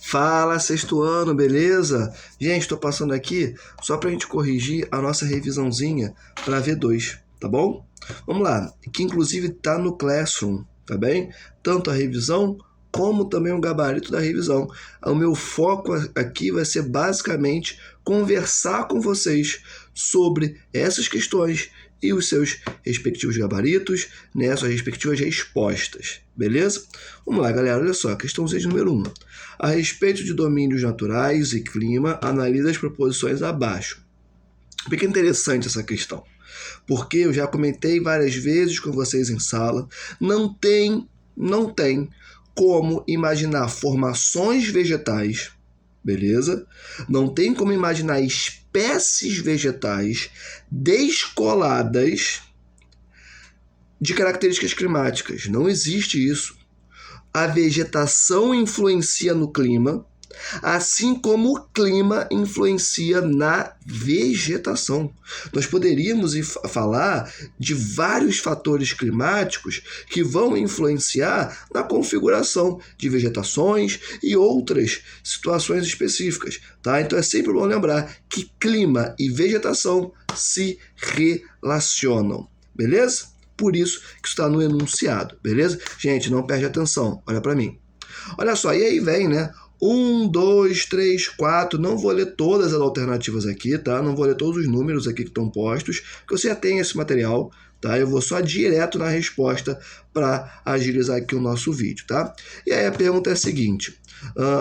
Fala, sexto ano, beleza? Gente, estou passando aqui só para a gente corrigir a nossa revisãozinha para V2, tá bom? Vamos lá, que inclusive está no Classroom, tá bem? Tanto a revisão como também o gabarito da revisão. O meu foco aqui vai ser basicamente conversar com vocês sobre essas questões e os seus respectivos gabaritos, né, suas respectivas respostas, beleza? Vamos lá, galera, olha só, questãozinha de número 1. A respeito de domínios naturais e clima, analisa as proposições abaixo. Fica interessante essa questão, porque eu já comentei várias vezes com vocês em sala, não tem como imaginar formações vegetais, beleza? Não tem como imaginar espécies vegetais descoladas de características climáticas. Não existe isso. A vegetação influencia no clima, assim como o clima influencia na vegetação. Nós poderíamos falar de vários fatores climáticos que vão influenciar na configuração de vegetações e outras situações específicas, tá? Então é sempre bom lembrar que clima e vegetação se relacionam, beleza? Por isso que está no enunciado, beleza? Gente, não perde atenção, olha para mim. Olha só, e aí vem, né? 1, 2, 3, 4, não vou ler todas as alternativas aqui, tá? Não vou ler todos os números aqui que estão postos, que você já tem esse material, tá? Eu vou só direto na resposta para agilizar aqui o nosso vídeo, tá? E aí a pergunta é a seguinte,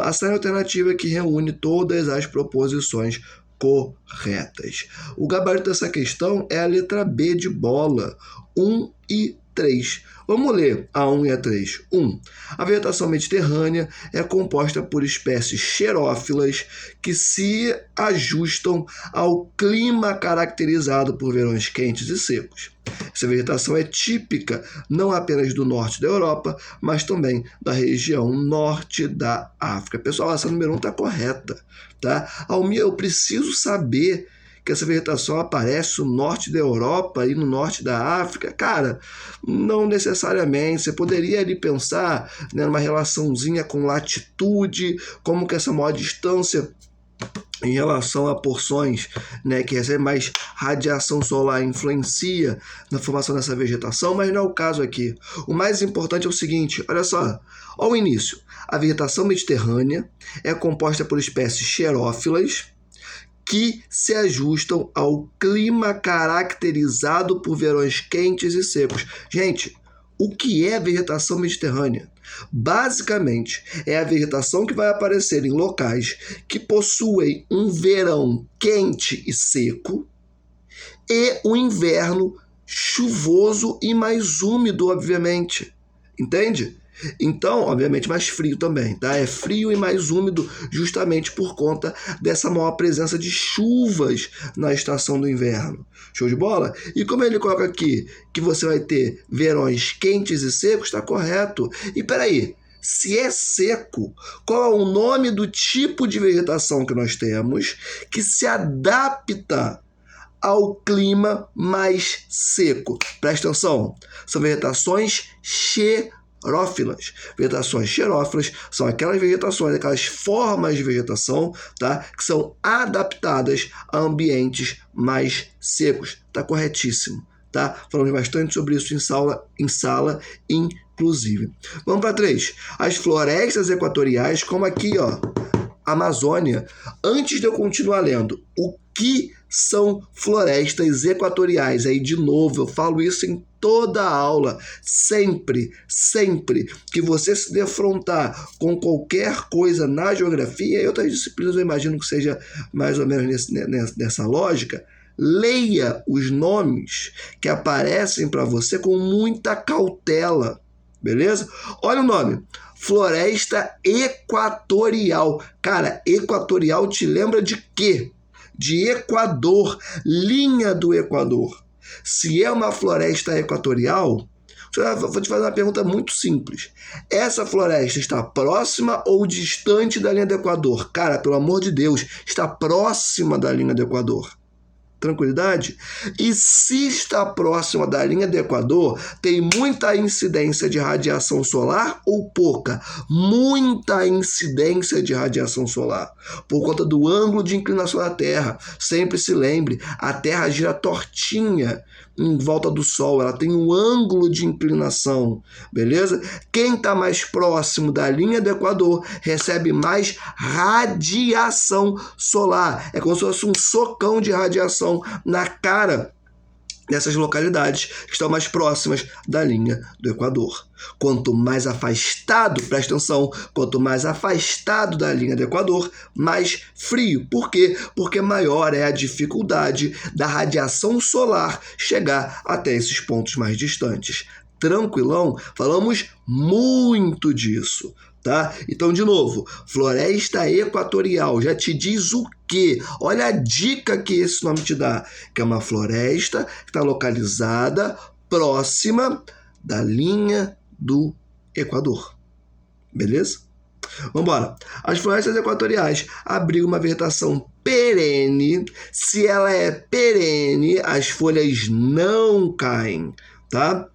assinale a alternativa que reúne todas as proposições corretas. O gabarito dessa questão é a letra B de bola, 1 e 3. Vamos ler a 1 e a 3. 1. A vegetação mediterrânea é composta por espécies xerófilas que se ajustam ao clima caracterizado por verões quentes e secos. Essa vegetação é típica não apenas do norte da Europa, mas também da região norte da África. Pessoal, essa número 1 está correta, tá? Eu preciso saber que essa vegetação aparece no norte da Europa e no norte da África. Cara, não necessariamente. Você poderia ali pensar, né, numa relaçãozinha com latitude, como que essa maior distância em relação a porções, né, que recebem mais radiação solar influencia na formação dessa vegetação, mas não é o caso aqui. O mais importante é o seguinte, olha só, ao início, a vegetação mediterrânea é composta por espécies xerófilas que se ajustam ao clima caracterizado por verões quentes e secos. Gente, o que é vegetação mediterrânea? Basicamente, é a vegetação que vai aparecer em locais que possuem um verão quente e seco e um inverno chuvoso e mais úmido, obviamente. Entende? Então, obviamente, mais frio também, tá? É frio e mais úmido justamente por conta dessa maior presença de chuvas na estação do inverno. Show de bola? E como ele coloca aqui que você vai ter verões quentes e secos, está correto. E peraí, se é seco, qual é o nome do tipo de vegetação que nós temos que se adapta ao clima mais seco? Presta atenção, são vegetações xerófilas. Vegetações xerófilas são aquelas vegetações, aquelas formas de vegetação, tá, que são adaptadas a ambientes mais secos. Tá corretíssimo, tá? Falamos bastante sobre isso em sala inclusive. Vamos para 3. As florestas equatoriais, como aqui, ó, Amazônia. Antes de eu continuar lendo, o que são florestas equatoriais? Aí, de novo, eu falo isso em toda a aula. Sempre que você se defrontar com qualquer coisa na geografia e outras disciplinas, eu imagino que seja mais ou menos nessa lógica, leia os nomes que aparecem para você com muita cautela, beleza? Olha o nome. Floresta equatorial. Cara, equatorial te lembra de quê? De Equador, linha do Equador. Se é uma floresta equatorial, vou te fazer uma pergunta muito simples. Essa floresta está próxima ou distante da linha do Equador? Cara, pelo amor de Deus, está próxima da linha do Equador. Tranquilidade? E se está próxima da linha do Equador, tem muita incidência de radiação solar ou pouca? Muita incidência de radiação solar, por conta do ângulo de inclinação da Terra. Sempre se lembre, a Terra gira tortinha em volta do Sol, ela tem um ângulo de inclinação, beleza? Quem está mais próximo da linha do Equador recebe mais radiação solar. É como se fosse um socão de radiação na cara dessas localidades que estão mais próximas da linha do Equador. Quanto mais afastado, presta atenção, quanto mais afastado da linha do Equador, mais frio. Por quê? Porque maior é a dificuldade da radiação solar chegar até esses pontos mais distantes. Tranquilão? Falamos muito disso. Tá? Então, de novo, floresta equatorial já te diz o quê? Olha a dica que esse nome te dá, que é uma floresta que está localizada próxima da linha do Equador. Beleza? Vamos embora. As florestas equatoriais abrigam uma vegetação perene. Se ela é perene, as folhas não caem, tá?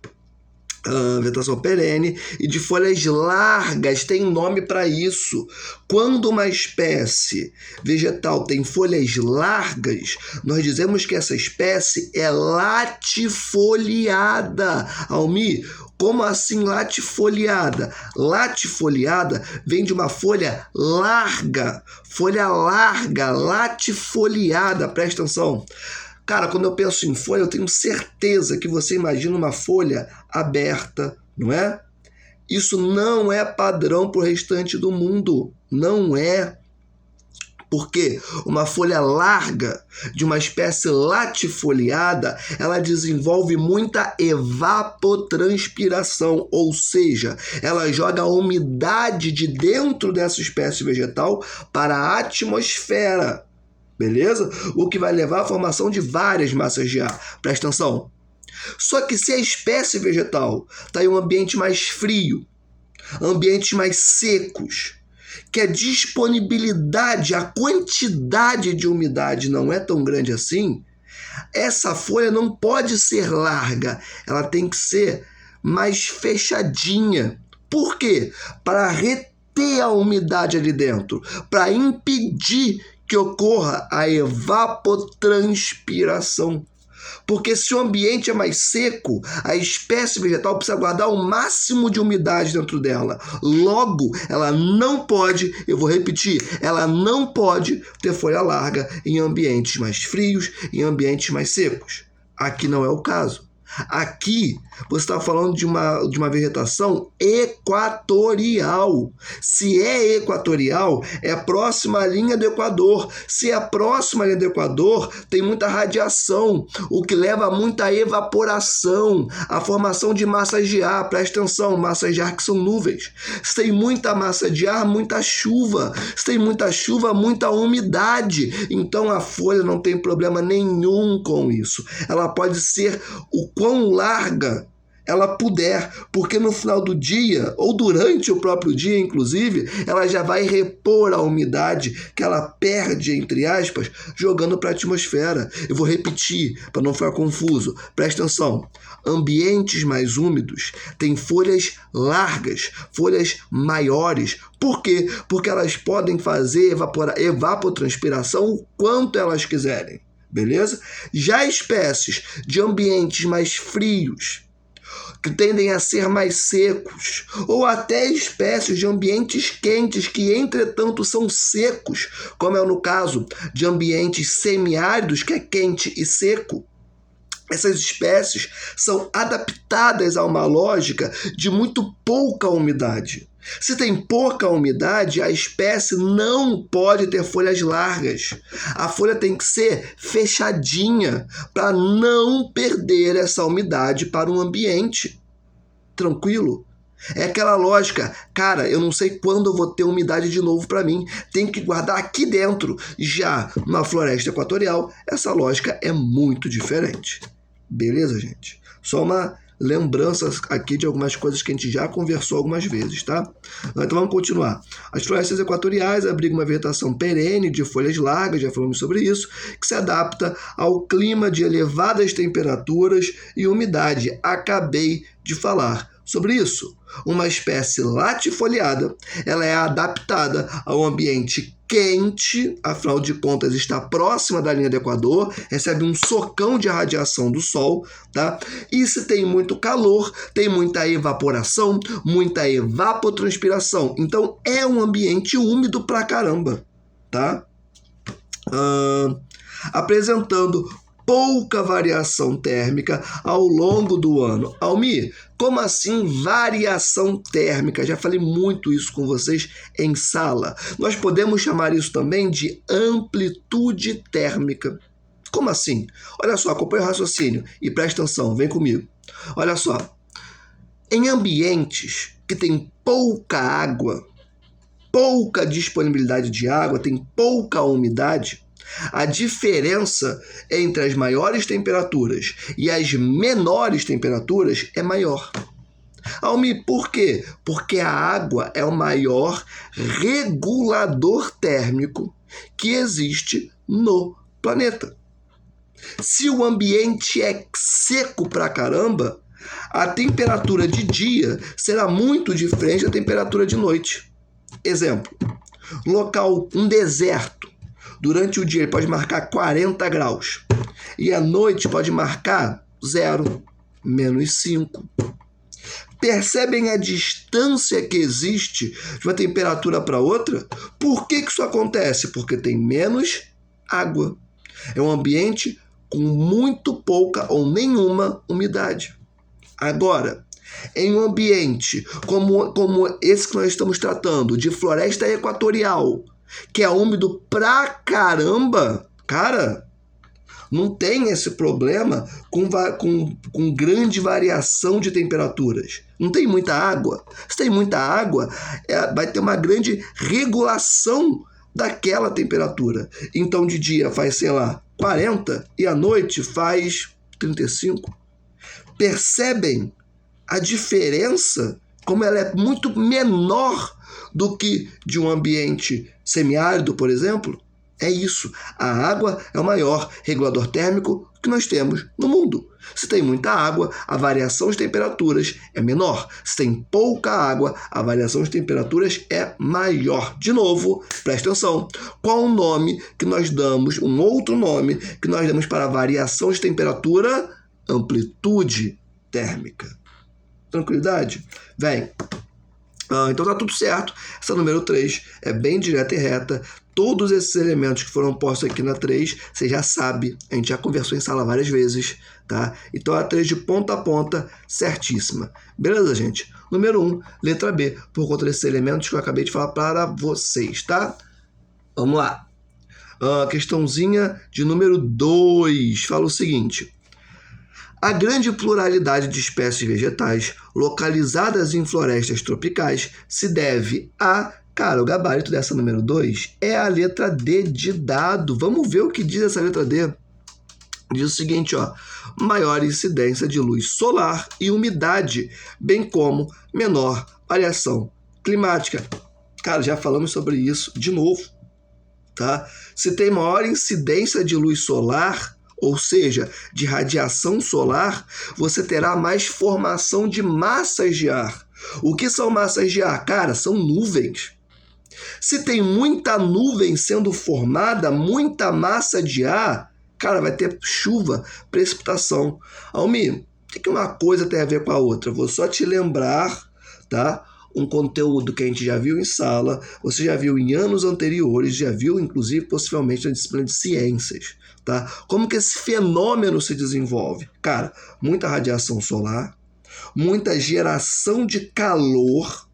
Vegetação perene e de folhas largas, tem nome para isso. Quando uma espécie vegetal tem folhas largas, nós dizemos que essa espécie é latifoliada. Almi, como assim latifoliada? Latifoliada vem de uma folha larga, latifoliada, presta atenção. Cara, quando eu penso em folha, eu tenho certeza que você imagina uma folha aberta, não é? Isso não é padrão para o restante do mundo. Não é. Porque uma folha larga, de uma espécie latifoliada, ela desenvolve muita evapotranspiração, ou seja, ela joga a umidade de dentro dessa espécie vegetal para a atmosfera. Beleza? O que vai levar à formação de várias massas de ar. Presta atenção. Só que se a espécie vegetal está em um ambiente mais frio, ambientes mais secos, que a disponibilidade, a quantidade de umidade não é tão grande assim, essa folha não pode ser larga, ela tem que ser mais fechadinha. Por quê? Para reter a umidade ali dentro, para impedir que ocorra a evapotranspiração. Porque se o ambiente é mais seco, a espécie vegetal precisa guardar o máximo de umidade dentro dela. Logo, ela não pode, eu vou repetir, ela não pode ter folha larga em ambientes mais frios, em ambientes mais secos. Aqui não é o caso. Aqui você está falando de uma vegetação equatorial. Se é equatorial, é próxima à linha do Equador. Se é próxima à linha do Equador, tem muita radiação, o que leva a muita evaporação, a formação de massas de ar. Presta atenção, massas de ar que são nuvens. Se tem muita massa de ar, muita chuva. Se tem muita chuva, muita umidade. Então a folha não tem problema nenhum com isso. Ela pode ser o quão larga ela puder, porque no final do dia, ou durante o próprio dia, inclusive, ela já vai repor a umidade que ela perde, entre aspas, jogando para a atmosfera. Eu vou repetir, para não ficar confuso. Presta atenção. Ambientes mais úmidos têm folhas largas, folhas maiores. Por quê? Porque elas podem fazer evapotranspiração o quanto elas quiserem. Beleza? Já espécies de ambientes mais frios, que tendem a ser mais secos, ou até espécies de ambientes quentes que, entretanto, são secos, como é no caso de ambientes semiáridos, que é quente e seco. Essas espécies são adaptadas a uma lógica de muito pouca umidade. Se tem pouca umidade, a espécie não pode ter folhas largas. A folha tem que ser fechadinha para não perder essa umidade para o ambiente. Tranquilo? É aquela lógica, cara, eu não sei quando eu vou ter umidade de novo para mim, tem que guardar aqui dentro. Já na floresta equatorial, essa lógica é muito diferente. Beleza, gente? Só uma lembranças aqui de algumas coisas que a gente já conversou algumas vezes, tá? Então vamos continuar. As florestas equatoriais abrigam uma vegetação perene de folhas largas, já falamos sobre isso, que se adapta ao clima de elevadas temperaturas e umidade. Acabei de falar sobre isso. Uma espécie latifoliada, ela é adaptada ao ambiente quente, afinal de contas está próxima da linha do Equador, recebe um socão de radiação do Sol, tá? E se tem muito calor, tem muita evaporação, muita evapotranspiração. Então é um ambiente úmido pra caramba, tá? Apresentando pouca variação térmica ao longo do ano. Almir, como assim variação térmica? Já falei muito isso com vocês em sala. Nós podemos chamar isso também de amplitude térmica. Como assim? Olha só, acompanha o raciocínio e presta atenção, vem comigo. Olha só, em ambientes que tem pouca água, pouca disponibilidade de água, tem pouca umidade, a diferença entre as maiores temperaturas e as menores temperaturas é maior. Almir, por quê? Porque a água é o maior regulador térmico que existe no planeta. Se o ambiente é seco pra caramba, a temperatura de dia será muito diferente da temperatura de noite. Exemplo, local, um deserto. Durante o dia ele pode marcar 40 graus. E à noite pode marcar 0, -5. Percebem a distância que existe de uma temperatura para outra? Por que isso acontece? Porque tem menos água. É um ambiente com muito pouca ou nenhuma umidade. Agora, em um ambiente como esse que nós estamos tratando, de floresta equatorial, que é úmido pra caramba, cara, não tem esse problema com grande variação de temperaturas. Não tem muita água. Se tem muita água, vai ter uma grande regulação daquela temperatura. Então, de dia faz, sei lá, 40 e à noite faz 35. Percebem a diferença? Como ela é muito menor do que de um ambiente semiárido, por exemplo? É isso. A água é o maior regulador térmico que nós temos no mundo. Se tem muita água, a variação de temperaturas é menor. Se tem pouca água, a variação de temperaturas é maior. De novo, presta atenção. Qual o nome que nós damos, um outro nome que nós damos para a variação de temperatura? Amplitude térmica. Tranquilidade? Vem. Então tá tudo certo. Essa número 3 é bem direta e reta. Todos esses elementos que foram postos aqui na 3, você já sabe, a gente já conversou em sala várias vezes, tá? Então a 3 de ponta a ponta, certíssima. Beleza, gente? Número 1, letra B, por conta desses elementos que eu acabei de falar para vocês, tá? Vamos lá. Questãozinha de número 2, fala o seguinte. A grande pluralidade de espécies vegetais localizadas em florestas tropicais se deve a... Cara, o gabarito dessa número 2 é a letra D de dado. Vamos ver o que diz essa letra D. Diz o seguinte, ó. Maior incidência de luz solar e umidade, bem como menor variação climática. Cara, já falamos sobre isso de novo, tá? Se tem maior incidência de luz solar, ou seja, de radiação solar, você terá mais formação de massas de ar. O que são massas de ar? Cara, são nuvens. Se tem muita nuvem sendo formada, muita massa de ar, cara, vai ter chuva, precipitação. Almir, o que uma coisa tem a ver com a outra? Vou só te lembrar, tá? Um conteúdo que a gente já viu em sala, você já viu em anos anteriores, já viu, inclusive, possivelmente na disciplina de ciências, tá? Como que esse fenômeno se desenvolve? Cara, muita radiação solar, muita geração de calor.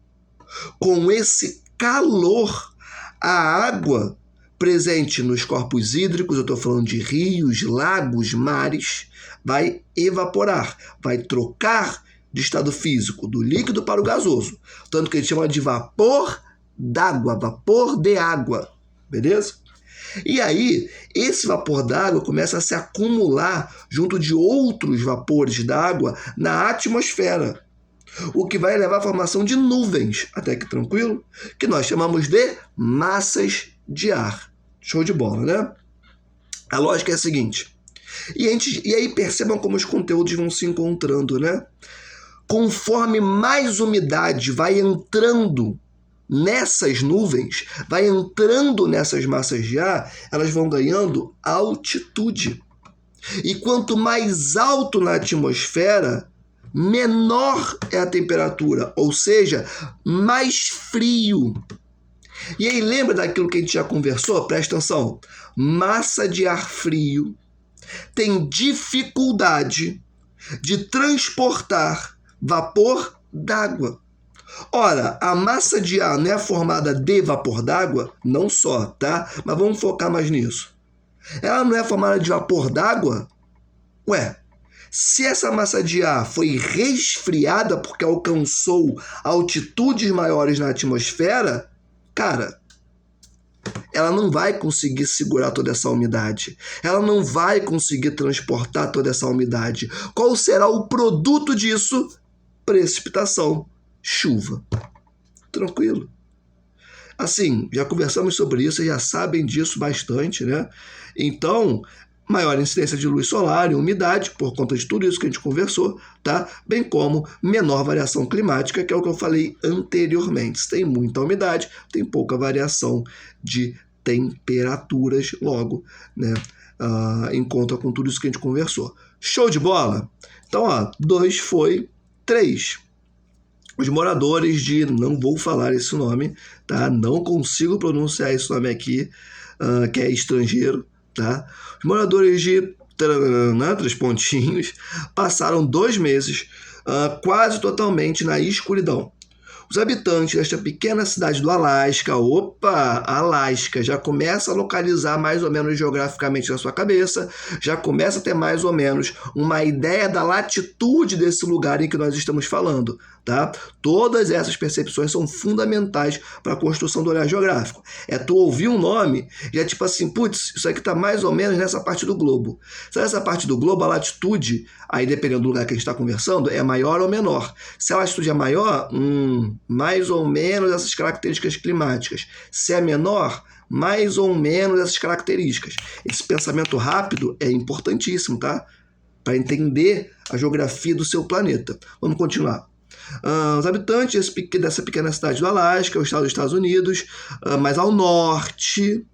Com esse calor, a água presente nos corpos hídricos, eu estou falando de rios, lagos, mares, vai evaporar, vai trocar de estado físico, do líquido para o gasoso. Tanto que a gente chama de vapor d'água, vapor de água. Beleza? E aí, esse vapor d'água começa a se acumular junto de outros vapores d'água na atmosfera, o que vai levar à formação de nuvens, até que tranquilo, que nós chamamos de massas de ar. Show de bola, né? A lógica é a seguinte, e aí percebam como os conteúdos vão se encontrando, né? Conforme mais umidade vai entrando nessas nuvens, vai entrando nessas massas de ar, elas vão ganhando altitude. E quanto mais alto na atmosfera, menor é a temperatura, ou seja, mais frio. E aí lembra daquilo que a gente já conversou? Presta atenção. Massa de ar frio tem dificuldade de transportar vapor d'água. Ora, a massa de ar não é formada de vapor d'água? Não só, tá? Mas vamos focar mais nisso. Ela não é formada de vapor d'água? Ué, se essa massa de ar foi resfriada porque alcançou altitudes maiores na atmosfera, cara, ela não vai conseguir segurar toda essa umidade. Ela não vai conseguir transportar toda essa umidade. Qual será o produto disso? Precipitação, chuva. Tranquilo. Assim, já conversamos sobre isso, já sabem disso bastante, né? Então, maior incidência de luz solar e umidade, por conta de tudo isso que a gente conversou, tá? Bem como menor variação climática, que é o que eu falei anteriormente. Se tem muita umidade, tem pouca variação de temperaturas, logo, né? Em conta com tudo isso que a gente conversou. Show de bola? Então, 2 foi 3. Os moradores de... Não vou falar esse nome, tá? Não consigo pronunciar esse nome aqui, que é estrangeiro, tá? Os moradores de 3 pontinhos passaram 2 meses quase totalmente na escuridão. Os habitantes desta pequena cidade do Alasca, Alasca, já começa a localizar mais ou menos geograficamente na sua cabeça, já começa a ter mais ou menos uma ideia da latitude desse lugar em que nós estamos falando, tá? Todas essas percepções são fundamentais para a construção do olhar geográfico. É tu ouvir um nome e é tipo assim, putz, isso aqui está mais ou menos nessa parte do globo. Se nessa parte do globo, a latitude, aí dependendo do lugar que a gente está conversando, é maior ou menor. Se a latitude é maior, mais ou menos essas características climáticas. Se é menor, mais ou menos essas características. Esse pensamento rápido é importantíssimo, tá? Para entender a geografia do seu planeta. Vamos continuar. Os habitantes dessa pequena cidade do Alasca, o estado dos Estados Unidos, mais ao norte,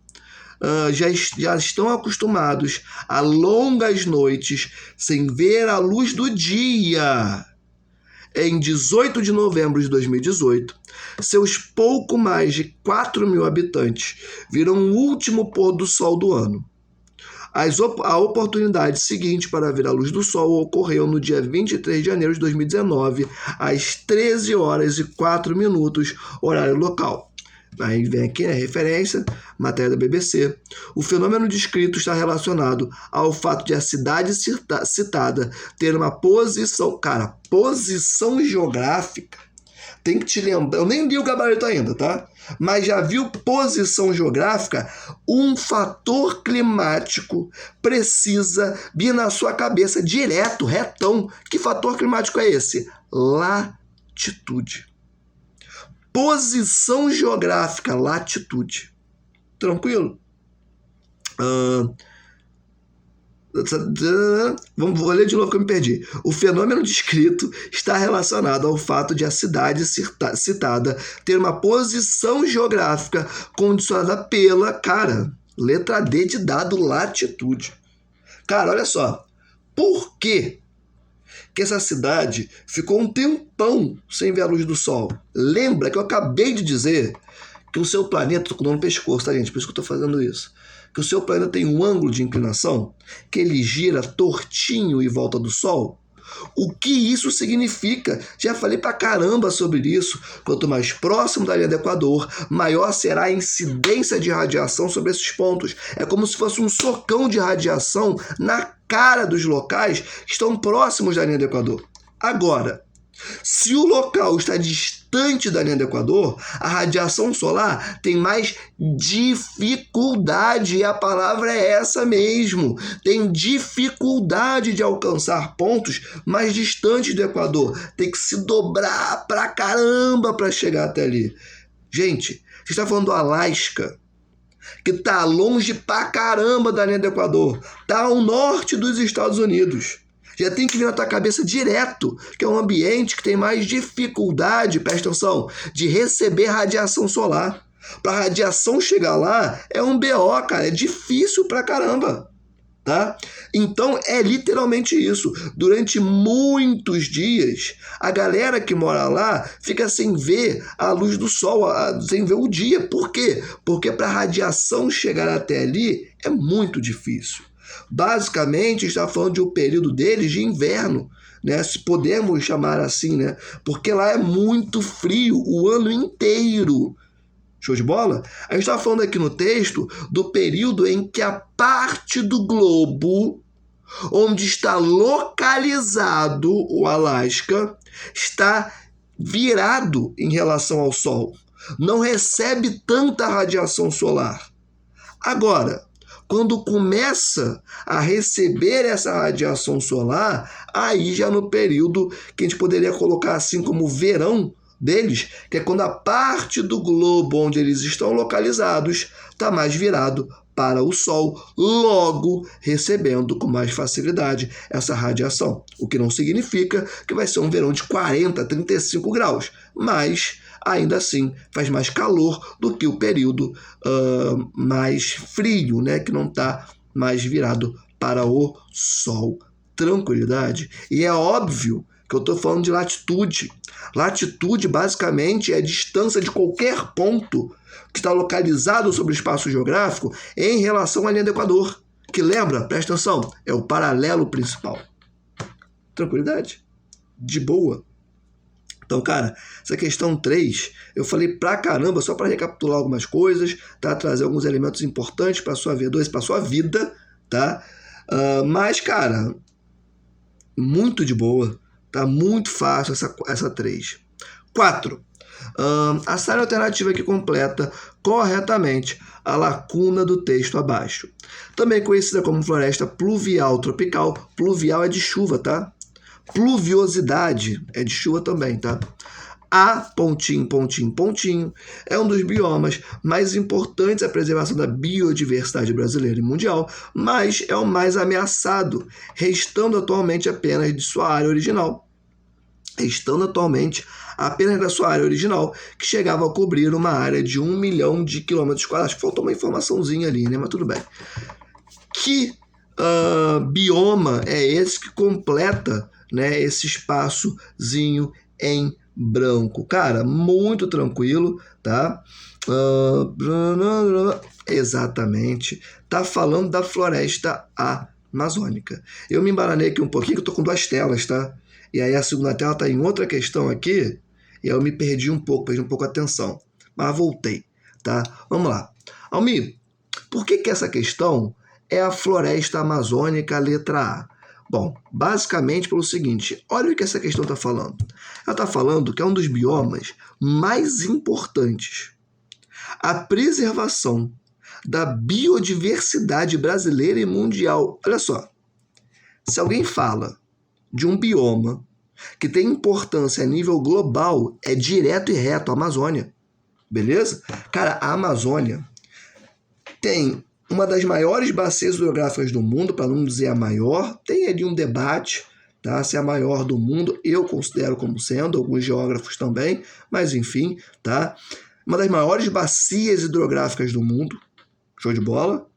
já estão acostumados a longas noites sem ver a luz do dia. Em 18 de novembro de 2018, seus pouco mais de 4 mil habitantes viram o último pôr do sol do ano. A oportunidade seguinte para ver a luz do sol ocorreu no dia 23 de janeiro de 2019, às 13 horas e 4 minutos, horário local. Aí vem aqui a referência, matéria da BBC. O fenômeno descrito está relacionado ao fato de a cidade citada ter uma posição... Cara, posição geográfica. Tem que te lembrar... Eu nem li o gabarito ainda, tá? Mas já viu posição geográfica? Um fator climático precisa vir na sua cabeça direto, retão. Que fator climático é esse? Latitude. Posição geográfica, latitude. Tranquilo? Vou ler de novo que eu me perdi. O fenômeno descrito está relacionado ao fato de a cidade citada ter uma posição geográfica condicionada pela, letra D de dado, latitude. Cara, olha só. Por quê que essa cidade ficou um tempão sem ver a luz do sol? Lembra que eu acabei de dizer que o seu planeta... Tô com o nome no pescoço, tá, gente? Por isso que eu tô fazendo isso. Que o seu planeta tem um ângulo de inclinação, que ele gira tortinho em volta do sol. O que isso significa? Já falei pra caramba sobre isso. Quanto mais próximo da linha do Equador, maior será a incidência de radiação sobre esses pontos. É como se fosse um socão de radiação na cara dos locais que estão próximos da linha do Equador. Agora, Se o local está distante da linha do Equador, a radiação solar tem mais dificuldade, e a palavra é essa mesmo. Tem dificuldade de alcançar pontos mais distantes do Equador. Tem que se dobrar pra caramba para chegar até ali. Gente, você está falando do Alasca, que está longe pra caramba da linha do Equador. Está ao norte dos Estados Unidos. Já tem que vir na tua cabeça direto, que é um ambiente que tem mais dificuldade, presta atenção, de receber radiação solar. Para a radiação chegar lá, é um BO, cara, é difícil pra caramba, tá? Então, é literalmente isso. Durante muitos dias, a galera que mora lá fica sem ver a luz do sol, sem ver o dia. Por quê? Porque para a radiação chegar até ali, é muito difícil. Basicamente, está falando de um período deles de inverno, né? Se podemos chamar assim, né? Porque lá é muito frio o ano inteiro. Show de bola? A gente está falando aqui no texto do período em que a parte do globo onde está localizado o Alasca está virado em relação ao Sol. Não recebe tanta radiação solar. Agora, quando começa a receber essa radiação solar, aí já no período que a gente poderia colocar assim como verão deles, que é quando a parte do globo onde eles estão localizados está mais virado para o Sol, logo recebendo com mais facilidade essa radiação. O que não significa que vai ser um verão de 40, 35 graus, mas ainda assim faz mais calor do que o período mais frio, né? Que não está mais virado para o Sol. Tranquilidade. E é óbvio que eu estou falando de latitude. Latitude, basicamente, é a distância de qualquer ponto que está localizado sobre o espaço geográfico em relação à linha do Equador. Que lembra, presta atenção, é o paralelo principal. Tranquilidade. De boa. Então, cara, essa questão 3, eu falei pra caramba, só para recapitular algumas coisas, tá? Trazer alguns elementos importantes para sua V2, para sua vida, tá? Mas, cara, muito de boa, tá? Muito fácil essa 3. 4. A série alternativa que completa corretamente a lacuna do texto abaixo. Também conhecida como floresta pluvial tropical. Pluvial é de chuva, tá? Pluviosidade é de chuva também, tá? A pontinho, pontinho, pontinho é um dos biomas mais importantes à preservação da biodiversidade brasileira e mundial, mas é o mais ameaçado, restando atualmente apenas de sua área original. Que chegava a cobrir uma área de 1 milhão de quilômetros quadrados. Acho que faltou uma informaçãozinha ali, né? Mas tudo bem. Que bioma é esse que completa, né, esse espaçozinho em branco? Cara, muito tranquilo, tá? Exatamente. Tá falando da floresta amazônica. Eu me embaranei aqui um pouquinho, que eu tô com 2 telas, tá? E aí a segunda tela tá em outra questão aqui, e aí eu me perdi um pouco a atenção. Mas voltei, tá? Vamos lá. Almir, por que essa questão é a floresta amazônica, letra A? Bom, basicamente pelo seguinte, olha o que essa questão está falando. Ela está falando que é um dos biomas mais importantes. A preservação da biodiversidade brasileira e mundial. Olha só, se alguém fala de um bioma que tem importância a nível global, é direto e reto a Amazônia. Beleza? Cara, a Amazônia tem uma das maiores bacias hidrográficas do mundo, para não dizer a maior. Tem ali um debate, tá? Se é a maior do mundo, eu considero como sendo, alguns geógrafos também, mas enfim, tá? Uma das maiores bacias hidrográficas do mundo, show de bola,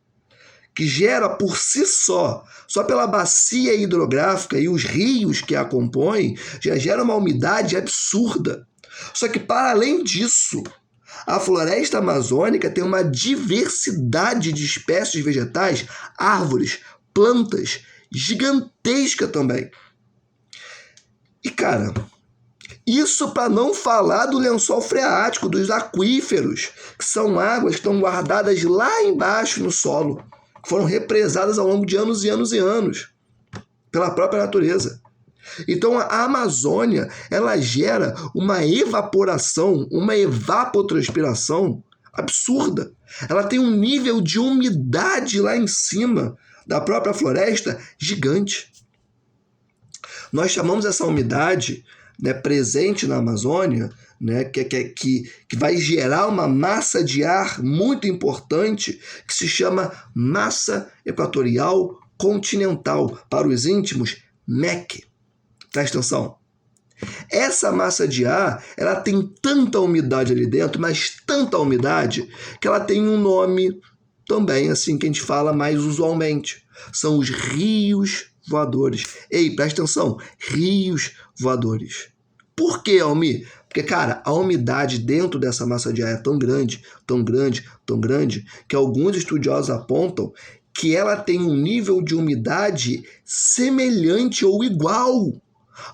que gera por si só pela bacia hidrográfica e os rios que a compõem, já gera uma umidade absurda. Só que, para além disso, a floresta amazônica tem uma diversidade de espécies vegetais, árvores, plantas, gigantesca também. E, cara, isso para não falar do lençol freático, dos aquíferos, que são águas que estão guardadas lá embaixo no solo, foram represadas ao longo de anos e anos e anos pela própria natureza. Então a Amazônia, ela gera uma evaporação, uma evapotranspiração absurda. Ela tem um nível de umidade lá em cima da própria floresta gigante. Nós chamamos essa umidade, né, presente na Amazônia, né, que vai gerar uma massa de ar muito importante, que se chama massa equatorial continental, para os íntimos, MEC. Presta atenção. Essa massa de ar, ela tem tanta umidade ali dentro, mas tanta umidade, que ela tem um nome também, assim, que a gente fala mais usualmente. São os rios voadores. Ei, presta atenção, rios voadores. Por que, Almir? Porque, cara, a umidade dentro dessa massa de ar é tão grande, tão grande, tão grande, que alguns estudiosos apontam que ela tem um nível de umidade semelhante ou igual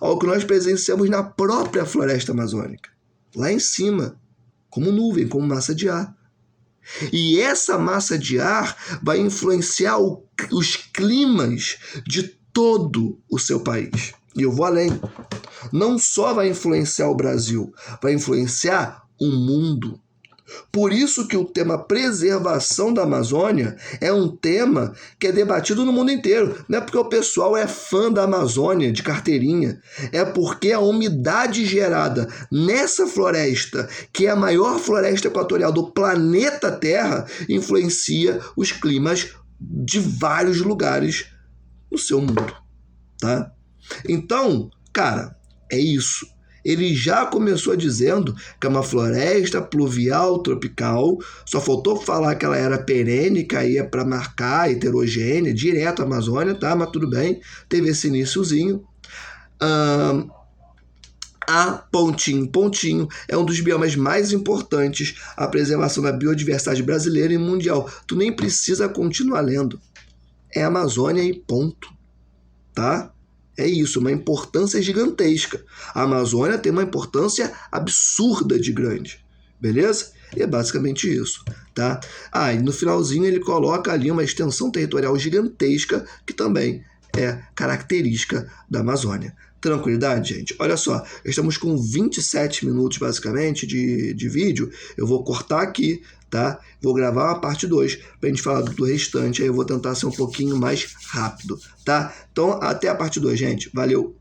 ao que nós presenciamos na própria floresta amazônica, lá em cima, como nuvem, como massa de ar. E essa massa de ar vai influenciar os climas de todo o seu país. E eu vou além. Não só vai influenciar o Brasil, vai influenciar o mundo. Por isso que o tema preservação da Amazônia é um tema que é debatido no mundo inteiro. Não é porque o pessoal é fã da Amazônia, de carteirinha. É porque a umidade gerada nessa floresta, que é a maior floresta equatorial do planeta Terra, influencia os climas de vários lugares no seu mundo, tá? Então, cara, é isso. Ele já começou dizendo que é uma floresta pluvial tropical, só faltou falar que ela era perene, caía para marcar, heterogênea, direto à Amazônia, tá? Mas tudo bem, teve esse iniciozinho. A pontinho é um dos biomas mais importantes à preservação da biodiversidade brasileira e mundial. Tu nem precisa continuar lendo. É Amazônia e ponto, tá? É isso, uma importância gigantesca. A Amazônia tem uma importância absurda de grande, beleza? E é basicamente isso, tá? E no finalzinho ele coloca ali uma extensão territorial gigantesca, que também é característica da Amazônia. Tranquilidade, gente? Olha só, estamos com 27 minutos, basicamente, de vídeo. Eu vou cortar aqui, tá? Vou gravar uma parte 2 pra gente falar do restante. Aí eu vou tentar ser um pouquinho mais rápido, tá? Então, até a parte 2, gente. Valeu!